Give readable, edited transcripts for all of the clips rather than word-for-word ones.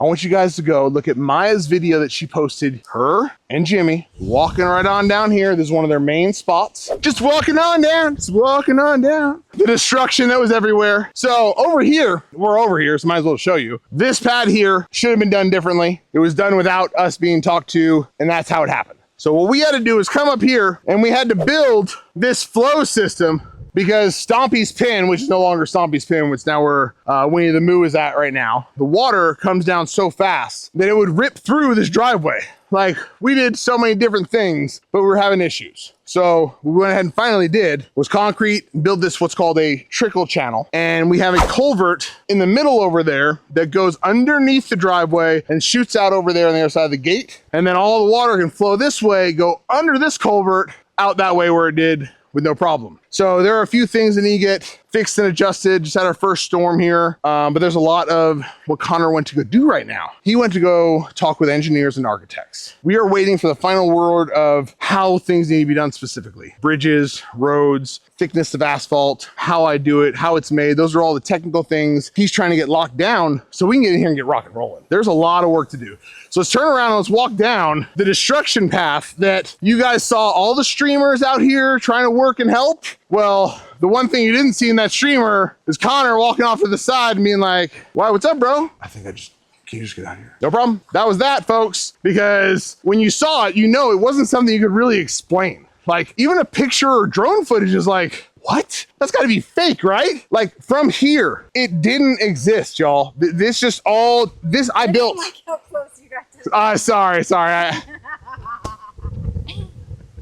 I want you guys to go look at Maya's video that she posted, her and Jimmy walking right on down here. This is one of their main spots. Just walking on down, just walking on down. The destruction that was everywhere. So over here, we're over here, so might as well show you. This pad here should have been done differently. It was done without us being talked to, and that's how it happened. So what we had to do is come up here, and we had to build this flow system because Stompy's Pin, which is no longer Stompy's Pin, which now where Winnie the Moo is at right now, the water comes down so fast that it would rip through this driveway. Like, we did so many different things, but we were having issues. So what we went ahead and finally did was concrete, build this what's called a trickle channel. And we have a culvert in the middle over there that goes underneath the driveway and shoots out over there on the other side of the gate. And then all the water can flow this way, go under this culvert, out that way where it did with no problem. So there are a few things that need to get fixed and adjusted. Just had our first storm here, but there's a lot of what Connor went to go do right now. He went to go talk with engineers and architects. We are waiting for the final word of how things need to be done specifically. Bridges, roads, thickness of asphalt, how I do it, how it's made. Those are all the technical things he's trying to get locked down so we can get in here and get rock and rolling. There's a lot of work to do. So let's turn around and let's walk down the destruction path that you guys saw all the streamers out here trying to work and help. Well, the one thing you didn't see in that streamer is Connor walking off to the side and being like, "Why, what's up, bro?" Can you just get out of here? No problem. That was that, folks, because when you saw it, you know it wasn't something you could really explain. Like, even a picture or drone footage is like, what? That's gotta be fake, right? Like, from here, it didn't exist, y'all. This just all, this I built. Like how close you got to sorry.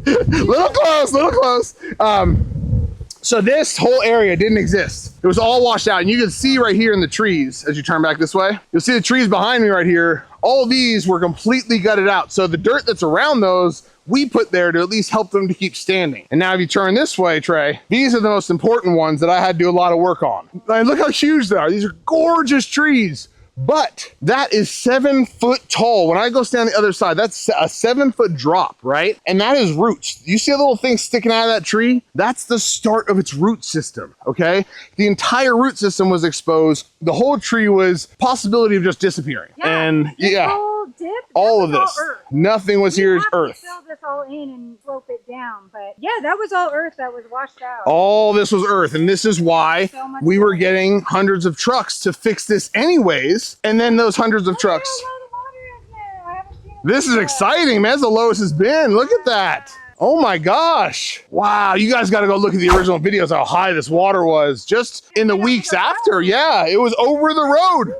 Little close. So this whole area didn't exist. It was all washed out. And you can see right here in the trees, as you turn back this way, you'll see the trees behind me right here. All these were completely gutted out. So the dirt that's around those, we put there to at least help them to keep standing. And now if you turn this way, Trey, these are the most important ones that I had to do a lot of work on. And look how huge they are. These are gorgeous trees. But that is 7 foot tall. When I go stand on the other side, that's a 7 foot drop, right? And that is roots. You see a little thing sticking out of that tree? That's the start of its root system, okay? The entire root system was exposed. The whole tree was possibility of just disappearing. Yeah, and yeah, all of this. Nothing was here earth. Fill this all in and slope it down, but yeah, that was all earth that was washed out. All this was earth, and this is why we were getting hundreds of trucks to fix this anyways, and then those hundreds of trucks. This is exciting, man. It's the lowest it's been. Look at that. Oh my gosh. Wow, you guys got to go look at the original videos, how high this water was just in the weeks after. Yeah, it was over the road.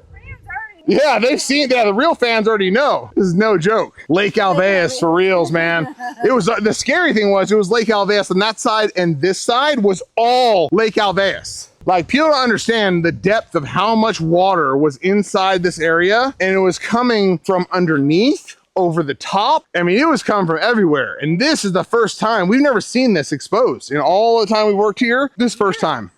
Yeah, they've seen that. The real fans already know. This is no joke. Lake Alveus for reals, man. It was, the scary thing was it was Lake Alveus on that side, and this side was all Lake Alveus. Like, people don't understand the depth of how much water was inside this area, and it was coming from underneath, over the top. I mean, it was coming from everywhere. And this is the first time. We've never seen this exposed. In all the time we worked here, this first time.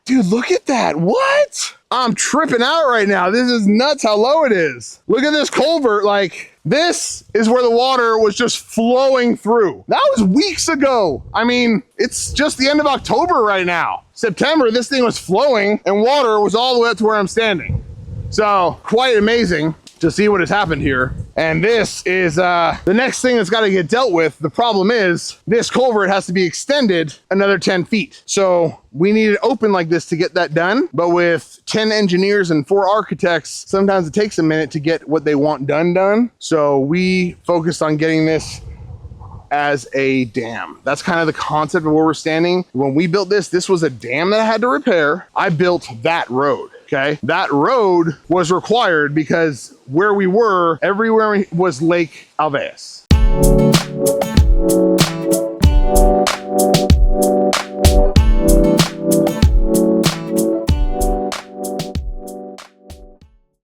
Dude, look at that. What? I'm tripping out right now. This is nuts how low it is. Look at this culvert. Like, this is where the water was just flowing through. That was weeks ago. I mean, it's just the end of October right now. September, this thing was flowing and water was all the way up to where I'm standing. So, quite amazing to see what has happened here. And this is the next thing that's got to get dealt with. The problem is this culvert has to be extended another 10 feet. So we need it open like this to get that done. But with 10 engineers and 4 architects, sometimes it takes a minute to get what they want done. So we focused on getting this as a dam. That's kind of the concept of where we're standing. When we built this, this was a dam that I had to repair. I built that road. Okay, that road was required because where we were, everywhere was Lake Alveus.